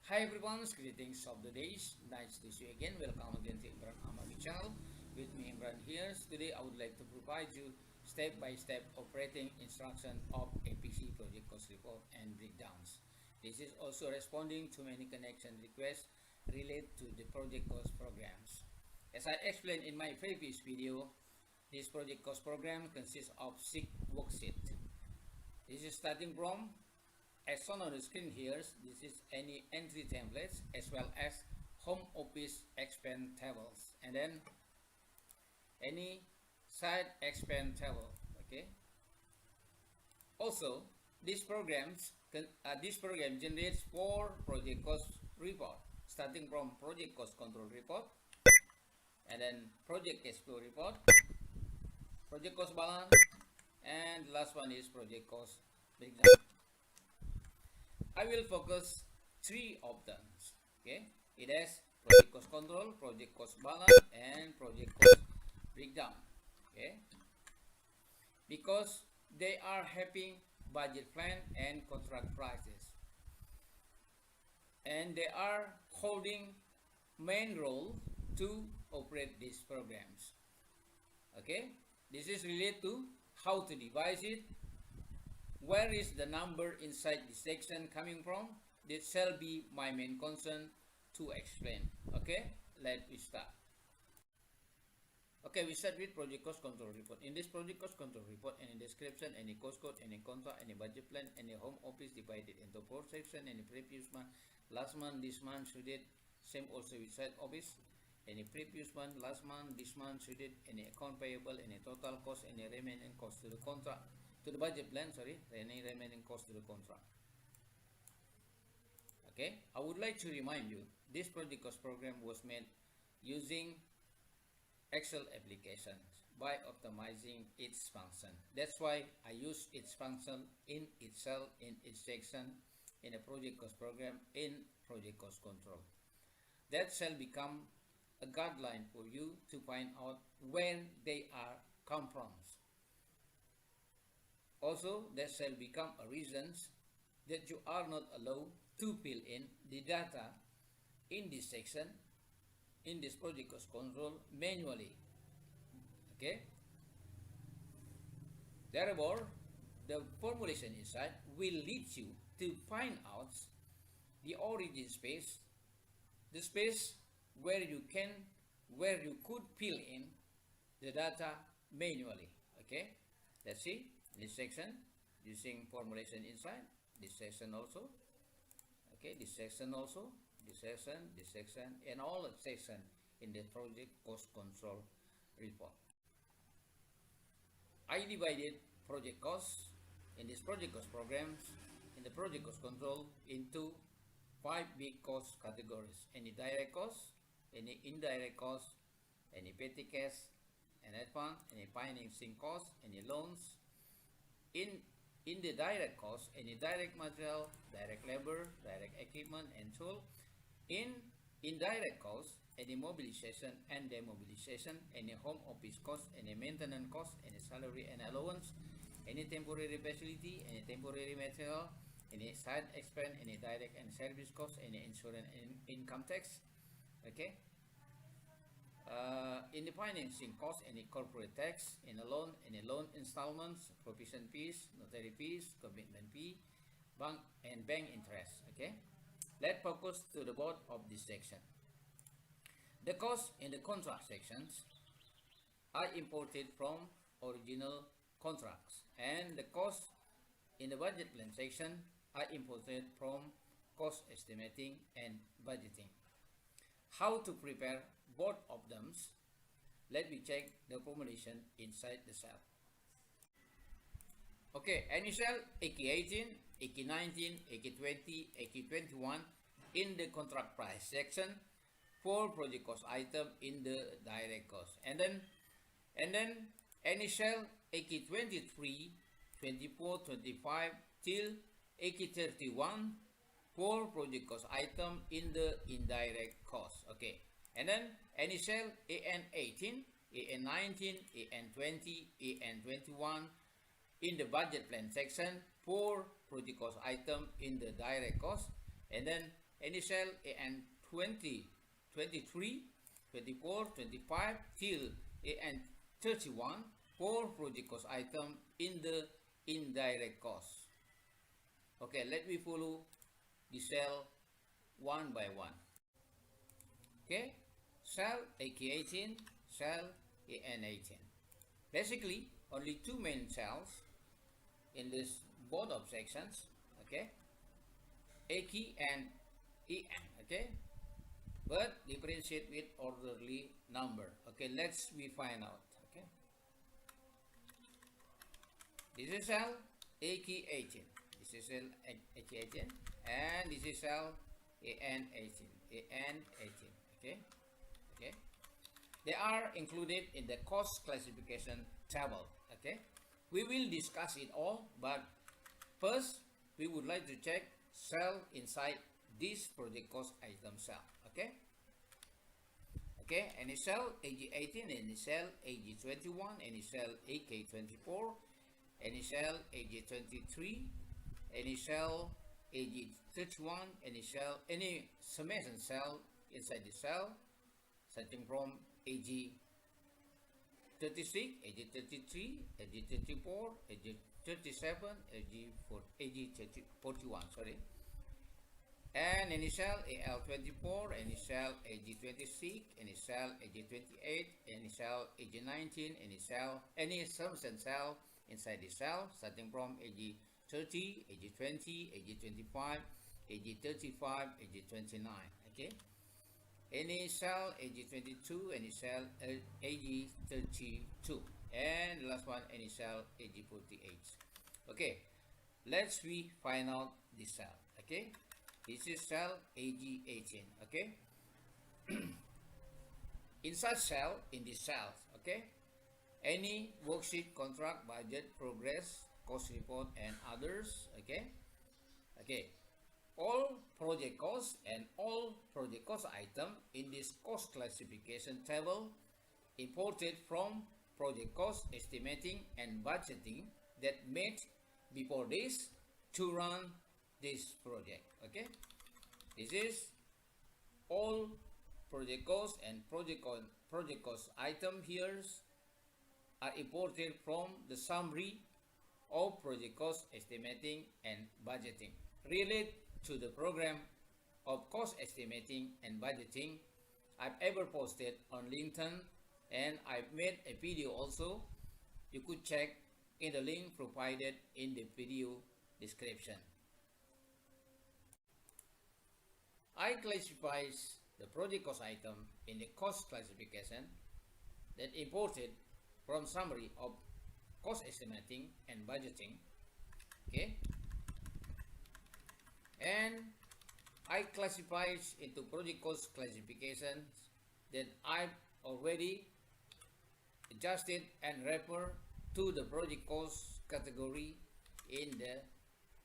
Hi everyone, greetings of the days. Nice to see you again. Welcome again to Imran Amami channel. With me Imran here. Today I would like to provide you step-by-step operating instruction of APC project cost report and breakdowns. This is also responding to many connection requests related to the project cost programs. As I explained in my previous video, this project cost program consists of 6 worksheets. This is starting from, as shown on the screen here, this is any entry templates as well as home office expense tables, and then any side expense table. Okay. Also, this program generates 4 project cost report, starting from project cost control report, and then project cash flow report, project cost balance, and last one is project cost breakdown. I will focus 3 of them. Okay, it has project cost control, project cost balance, and project cost breakdown. Okay, because they are having budget plan and contract prices, and they are holding main role to operate these programs. Okay, this is related to how to devise it. Where is the number inside this section coming from? This shall be my main concern to explain. Okay, let me start. Okay, we start with project cost control report. In this project cost control report, any description, any cost code, any contract, any budget plan, any home office divided into 4 sections, any previous month, last month, this month, should it, same also with side office, any previous month, last month, this month, should it, any account payable, any total cost, any remaining cost to the contract, to the budget plan, any remaining cost to the contract. Okay, I would like to remind you, this project cost program was made using Excel applications by optimizing its function. That's why I use its function in itself, in its section, in a project cost program, in project cost control. That shall become a guideline for you to find out where they are come from. Also, that shall become a reason that you are not allowed to fill in the data in this section, in this project cost control, manually. Okay. Therefore, the formulation inside will lead you to find out the origin space, the space where you could fill in the data manually. Okay. Let's see this section using formulation inside, this section also. Okay, this section also, this section, and all the section in the project cost control report. I divided project costs in this project cost programs, in the project cost control, into 5 big cost categories: any direct cost, any indirect cost, any petty cash, and advance, any financing cost, any loans. In the direct cost, any direct material, direct labor, direct equipment and tool. In indirect cost, any mobilization and demobilization, any home office cost, any maintenance cost, any salary and allowance, any temporary facility, any temporary material, any side expense, any direct and service cost, any insurance and income tax. Okay. In the financing cost, any corporate tax, in a loan, any loan installments, provision fees, notary fees, commitment fee, bank interest. Okay, let's focus to the board of this section. The cost in the contract sections are imported from original contracts, and the cost in the budget plan section are imported from cost estimating and budgeting. How to prepare both of them? Let me check the formulation inside the cell. Okay, any cell AK18, AK19, AK20, AK21 in the contract price section for project cost item in the direct cost, and then any cell AK23, 24, 25 till AK31 for project cost item in the indirect cost. Okay, and then any cell AN18, AN19, AN20, AN21 in the budget plan section for project cost item in the direct cost, and then any cell AN 20, 23, 24, 25 till AN 31 for project cost item in the indirect cost. Okay, let me follow the cell one by one. Okay, cell AK18, cell AN18. Basically, only two main cells in this both of sections. Okay, AK and EN. Okay, but differentiate with orderly number. Okay, let's we find out. Okay, this is cell AK18. This is cell AK18, and this is cell AN18. AN18. Okay, okay. They are included in the cost classification table. Okay, we will discuss it all, but first we would like to check cell inside this project cost item cell. Okay, okay, any cell AG18, any cell AG21, any cell AK24, any cell AG23, any cell AG31, any summation cell inside the cell, starting from AG36, AG33, AG34, AG37, AG41, sorry. And any cell AL24, any cell AG26, any cell AG28, any cell AG19, any summation cell inside the cell, starting from AG30, AG20, AG25, AG35, AG29. Okay. Any cell AG22, any cell AG32, and last one any cell AG48. Okay, let's we find out this cell. Okay, this is cell AG18. Okay, inside cell, in this cells. Okay, any worksheet, contract, budget, progress, cost report, and others. Okay, okay. All project costs and all project cost item in this cost classification table imported from project cost estimating and budgeting that made before this to run this project. Okay, this is all project cost and project cost item here are imported from the summary of project cost estimating and budgeting related to the program of cost estimating and budgeting I've ever posted on LinkedIn, and I've made a video also. You could check in the link provided in the video description. I classify the project cost item in the cost classification that imported from summary of cost estimating and budgeting. Okay, and I classify into project cost classifications that I've already adjusted and refer to the project cost category in the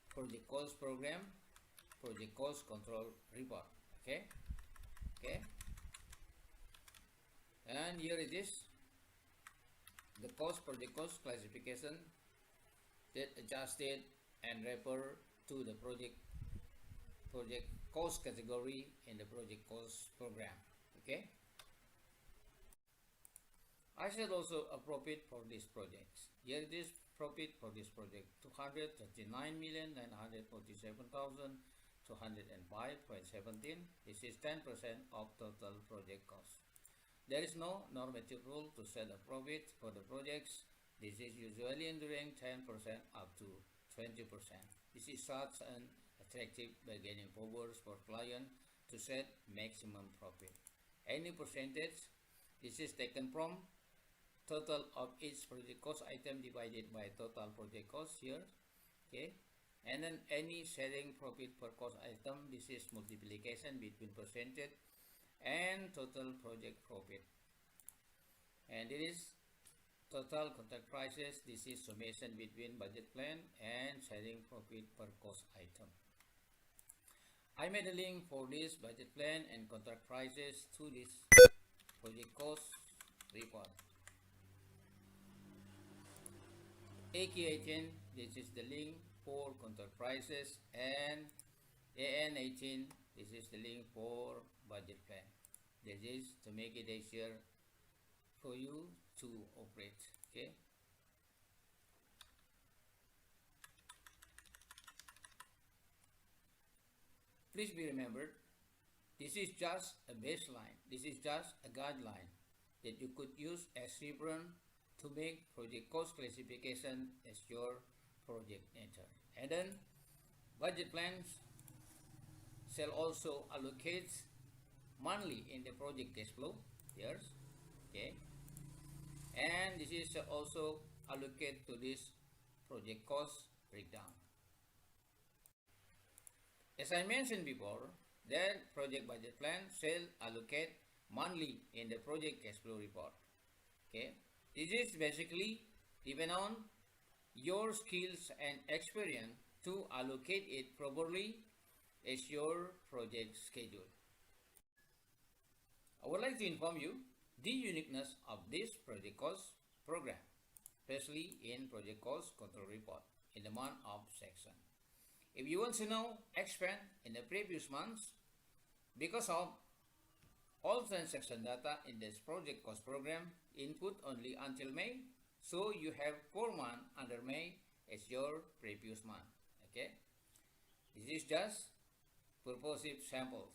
project cost program, project cost control report. Okay, okay, and here it is, the project cost classification that adjusted and refer to the project cost category in the project cost program. Okay, I said also a profit for these projects. Here it is, profit for this project 239,947,205.17. This is 10% of total project cost. There is no normative rule to set a profit for the projects. This is usually enduring 10% up to 20%. This is such an attractive bargaining powers for client to set maximum profit. Any percentage, this is taken from total of each project cost item divided by total project cost here. Okay, and then any sharing profit per cost item, this is multiplication between percentage and total project profit. And it is total contract prices, this is summation between budget plan and sharing profit per cost item. I made a link for this budget plan and contract prices to this project cost report. AK18, this is the link for contract prices and AN18, this is the link for budget plan. This is to make it easier for you to operate. Okay. Please be remembered, this is just a baseline. This is just a guideline that you could use as reference to make project cost classification as your project nature. And then budget plans shall also allocate monthly in the project cash flow years. Okay. And this is also allocate to this project cost breakdown. As I mentioned before, that project budget plan shall allocate monthly in the project cash flow report. Okay, this is basically depend on your skills and experience to allocate it properly as your project schedule. I would like to inform you the uniqueness of this project cost program, especially in project cost control report in the month of section. If you want to know expand in the previous months, because of all transaction data in this project cost program input only until May, so you have 4 months under May as your previous month. Okay, this is just purposive samples.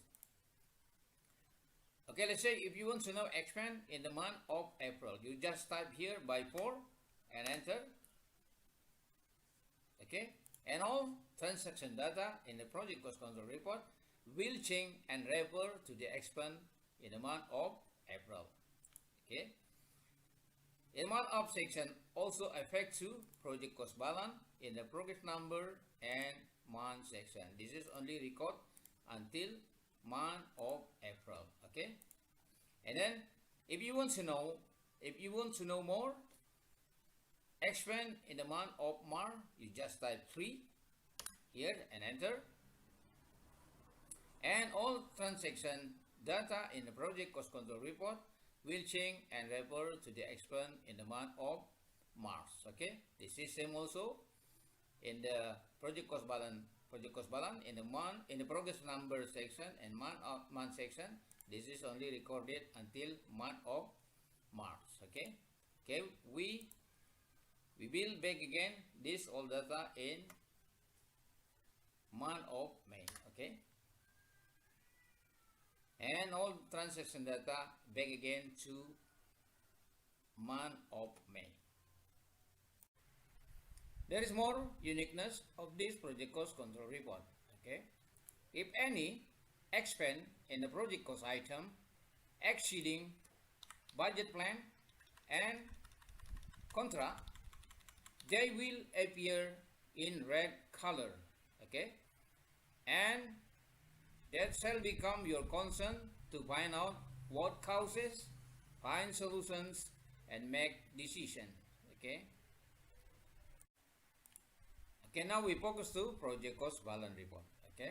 Okay, let's say if you want to know expand in the month of April, you just type here by 4 and enter. Okay, and all transaction data in the project cost control report will change and refer to the expand in the month of April. Okay, in month of section also affect to project cost balance in the progress number and month section. This is only record until month of April. Okay, and then if you want to know more expand in the month of March, you just type 3 here and enter, and all transaction data in the project cost control report will change and refer to the expand in the month of March. Okay, this is same also in the project cost balance in the month in the progress number section and month section. This is only recorded until month of March. Okay, we will back again this all data in month of May. Okay, and all transaction data back again to month of May. There is more uniqueness of this project cost control report. Okay, if any expend in the project cost item exceeding budget plan and contra, they will appear in red color. Okay, and that shall become your concern to find out what causes, find solutions, and make decision. Okay. Okay, now we focus to project cost balance report. Okay.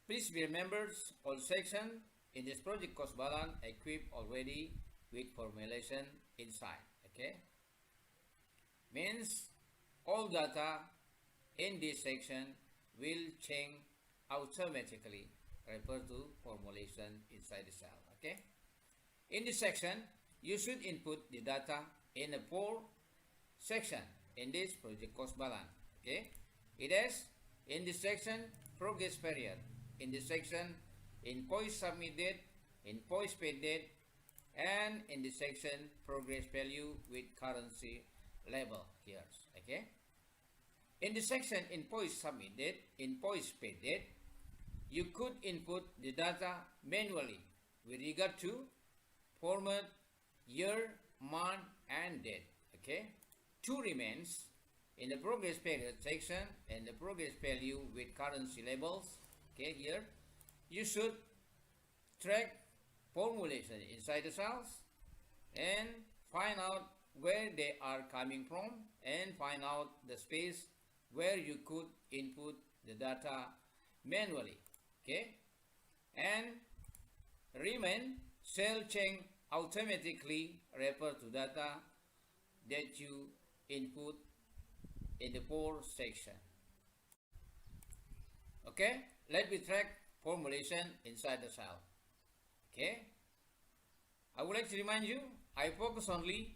Please be remembered all section in this project cost balance equipped already with formulation inside. Okay. Means all data in this section will change automatically refer to formulation inside the cell. Okay. In this section, you should input the data in a 4 section in this project cost balance. Okay. It is in this section progress period, in this section invoice submit date, invoice paid date, and in this section progress value with currency level here. Okay. In the section invoice submit date, invoice paid date, you could input the data manually with regard to format, year, month, and date. Okay. 2 remains in the progress period section and the progress value with currency labels. Okay, here you should track formulation inside the cells and find out where they are coming from and find out the space where you could input the data manually. Okay, and remain shall change automatically refer to data that you input in the 4 section. Okay, let me track formulation inside the cell. Okay, I would like to remind you, I focus only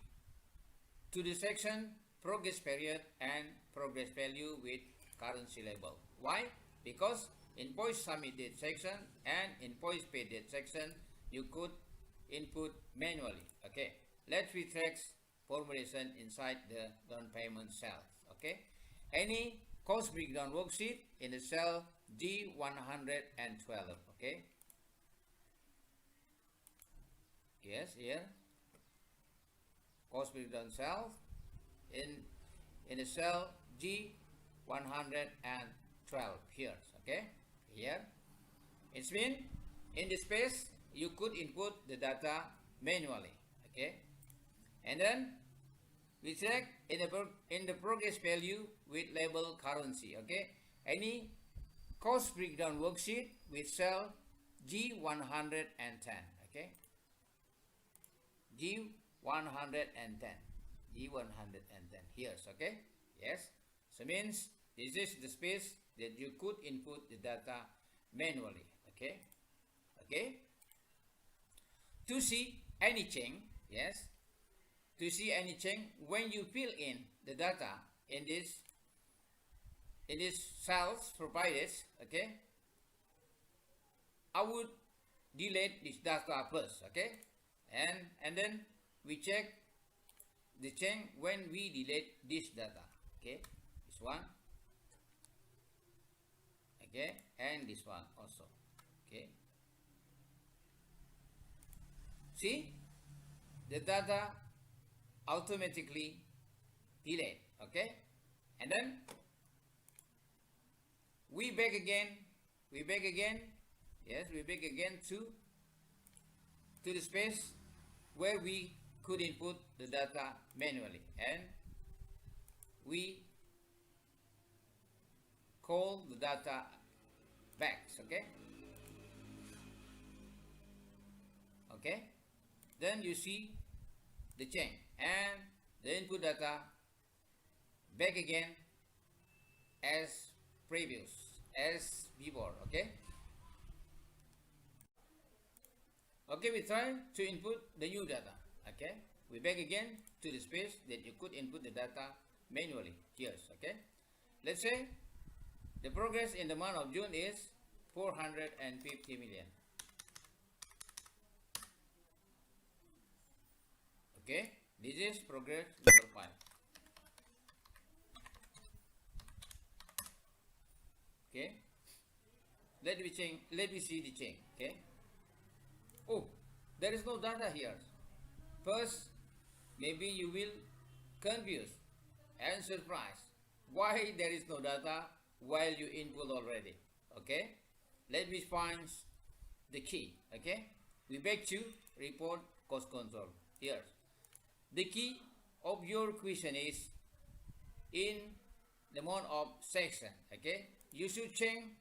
to the section progress period and progress value with currency label. Why? Because in post submit date section and in post pay date section, you could input manually. Okay, let's retrace formulation inside the down payment cells. Okay, any cost breakdown worksheet in the cell G112. Okay, yes, here cost breakdown cells in the cell G112 here. Okay, here it's mean in this space you could input the data manually. Okay, and then we check in the progress value with label currency. Okay, any cost breakdown worksheet with cell G110. Okay, G110 here. Okay, yes, so means this is the space that you could input the data manually. Okay, to see any change, yes, to see any change when you fill in the data in this cells provided. Okay, I would delete this data first. Okay, and then we check the change when we delete this data. Okay, this one. Okay, and this one also. Okay, see the data automatically delete. Okay, and then we back again. Yes, we back again to the space where we could input the data manually, and we call the data back. Okay, then you see the change and the input data back again as previous, as before. Okay, we try to input the new data. Okay, we back again to the space that you could input the data manually here. Okay, let's say the progress in the month of June is 450 million. Okay, this is progress number 5. Okay, let me see the change. Okay, oh, there is no data here. First, maybe you will confused and surprised why there is no data while you input already. Okay, let me find the key. Okay, we back to report cost control here. The key of your question is in the month of section. Okay, you should change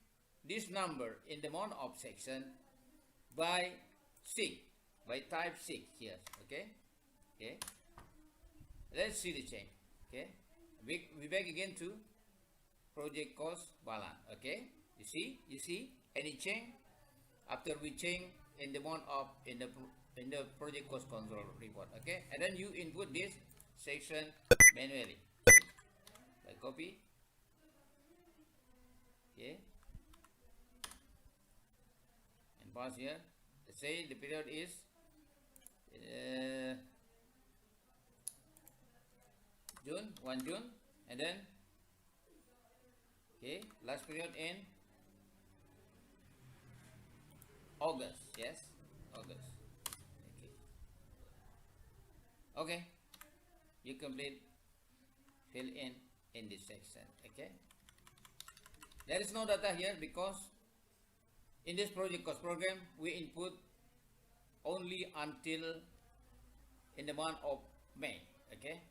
this number in the month of section by 6, by type 6 here. Okay, let's see the change. Okay, we back again to project cost balance. Okay, you see any change after we change in the month of in the project cost control report. Okay, and then you input this section manually. Okay, by copy. Okay, and pass here. Let's say the period is June, 1 June, and then okay, last period in August. Yes, August. Okay, you complete fill in this section. Okay, there is no data here because in this project cost program we input only until in the month of May. Okay,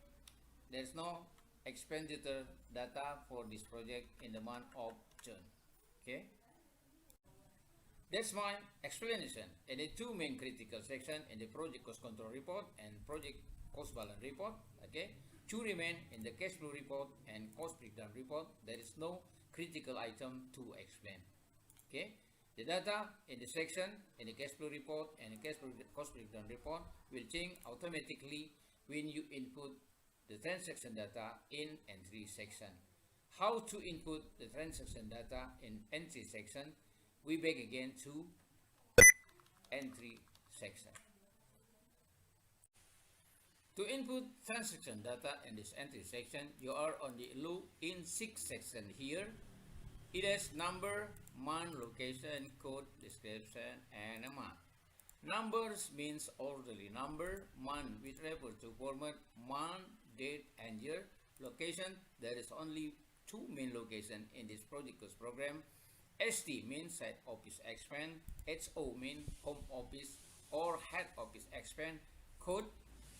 there is no expenditure data for this project in the month of June. Okay, that's my explanation in the two main critical sections in the project cost control report and project cost balance report. Okay, two remain in the cash flow report and cost breakdown report. There is no critical item to explain. Okay, the data in the section, in the cash flow report and the cash flow cost breakdown report will change automatically when you input the transaction data in entry section. How to input the transaction data in entry section? We back again to entry section. To input transaction data in this entry section, you are on the in 6 section here. It has number, month, location, code, description, and amount. Numbers means orderly number, month which refer to format, month, date, and year. Location, there is only 2 main locations in this project cost program. ST means site office expense, HO means home office or head office expense. Code,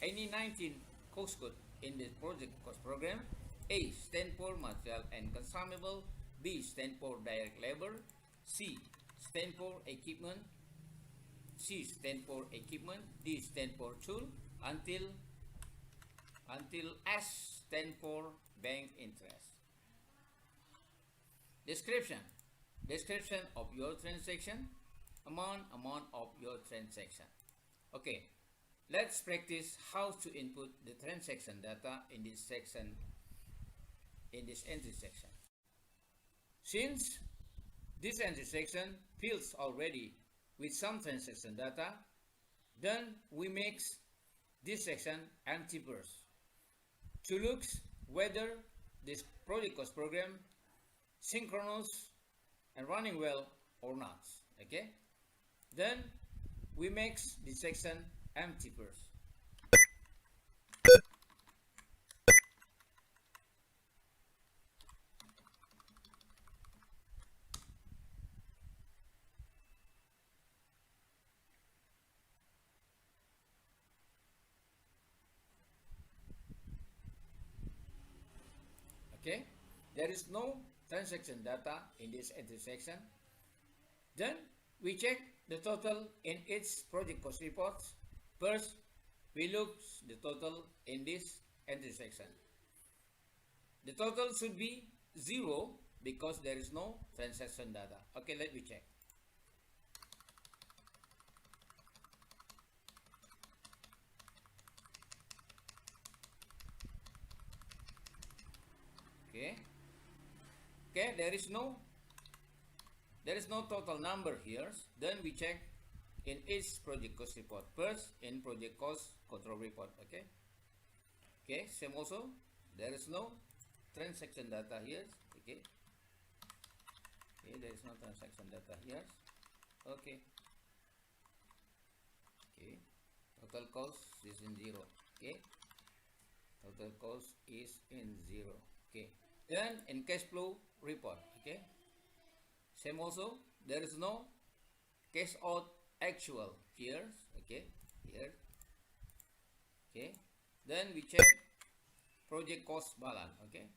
any 19 cost code in this project cost program. A stand for material and consumable, B stand for direct labor, C stand for equipment, C stand for equipment, D stand for tool, until S stand for bank interest. Description of your transaction, amount of your transaction. Okay, let's practice how to input the transaction data in this section, in this entry section. Since this entry section fills already with some transaction data, then we make this section empty first to look whether this project cost program synchronous and running well or not. Okay, then we make this section empty first. Okay, there is no transaction data in this entry section. Then we check the total in each project cost report. First, we look the total in this entry section. The total should be 0 because there is no transaction data. Okay, let me check. Okay, there is no total number here. Then we check in each project cost report. First, in project cost control report. Okay, same also, there is no transaction data here. Okay, there is no transaction data here. Okay, total cost is in 0. Okay, total cost is in 0. Okay, then in cash flow report. Okay, same also, there is no cash out actual here. Okay, here. Okay, then we check project cost balance. Okay,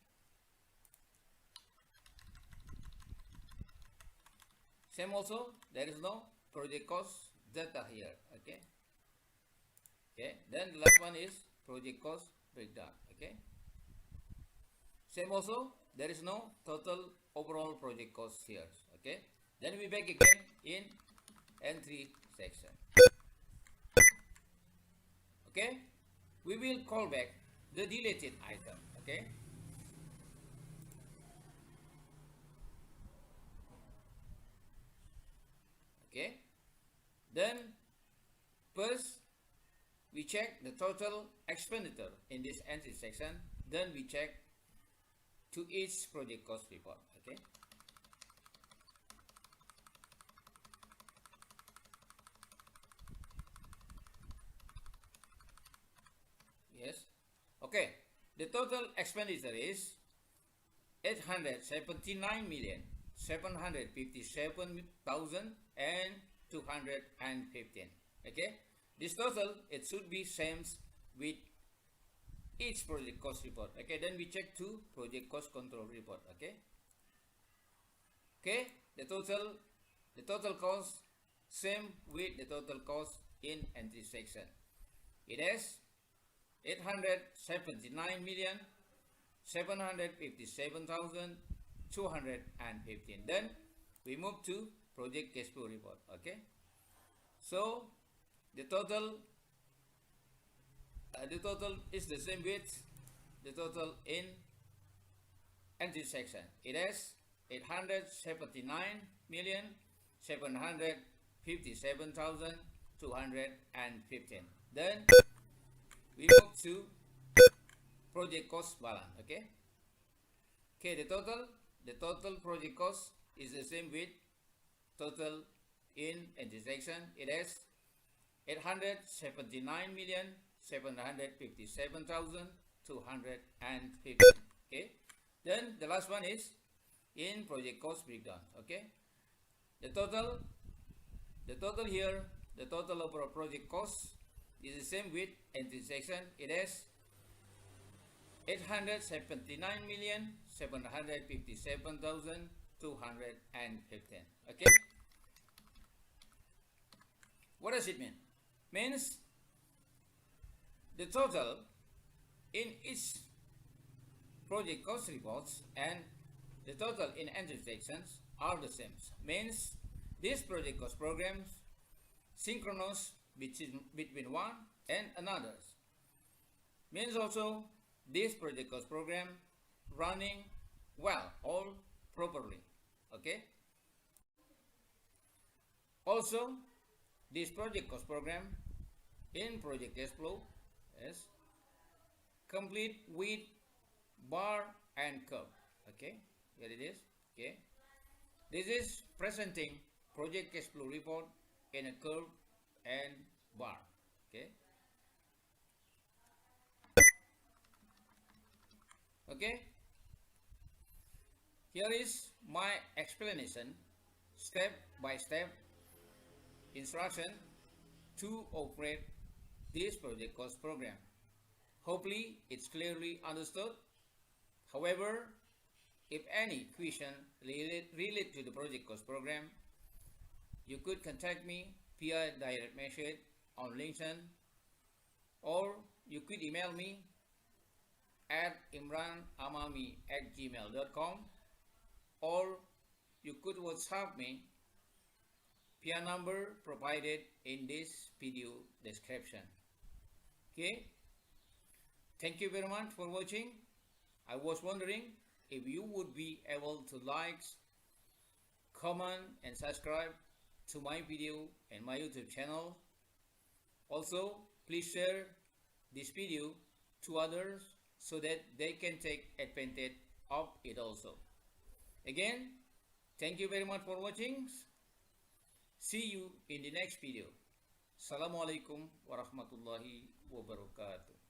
same also, there is no project cost data here. Okay, then the last one is project cost breakdown. Okay, same also, there is no total overall project cost here. Okay, then we back again in entry section. Okay, we will call back the deleted item. Okay, then first we check the total expenditure in this entry section. Then we check to each project cost report. Okay, yes. Okay, the total expenditure is 879,757,215. Okay, this total, it should be same with each project cost report. Okay, then we check to project cost control report. Okay, the total cost same with the total cost in entry section. It has 879,757,215. 215. Then we move to project cash flow report. Okay, so the total is the same with the total in entry section. It has 879,757,215. Then we move to project cost balance. Okay, the total project cost is the same with total in entry section. It has 879,757,215. Okay, then the last one is in project cost breakdown. Okay, the total here, the total of our project cost is the same with entry section. It has 879,757,215. Okay, what does it mean? Means the total in each project cost reports and the total in entry sections are the same. Means these project cost programs synchronous between one and another. Means also this project cost program running well, all properly. Okay, also this project cost program in project cash flow is complete with bar and curve. Okay, here it is. Okay, this is presenting project cash flow report in a curve and bar. Okay, here is my explanation, step by step instruction to operate this project cost program. Hopefully it's clearly understood. However, if any question related to the project cost program, you could contact me via direct message on LinkedIn, or you could email me at imranamami@gmail.com, or you could WhatsApp me via number provided in this video description. Okay, thank you very much for watching. I was wondering if you would be able to like, comment and subscribe to my video and my YouTube channel. Also, please share this video to others so that they can take advantage of it also. Again, thank you very much for watching. See you in the next video. Assalamualaikum warahmatullahi wabarakatuh.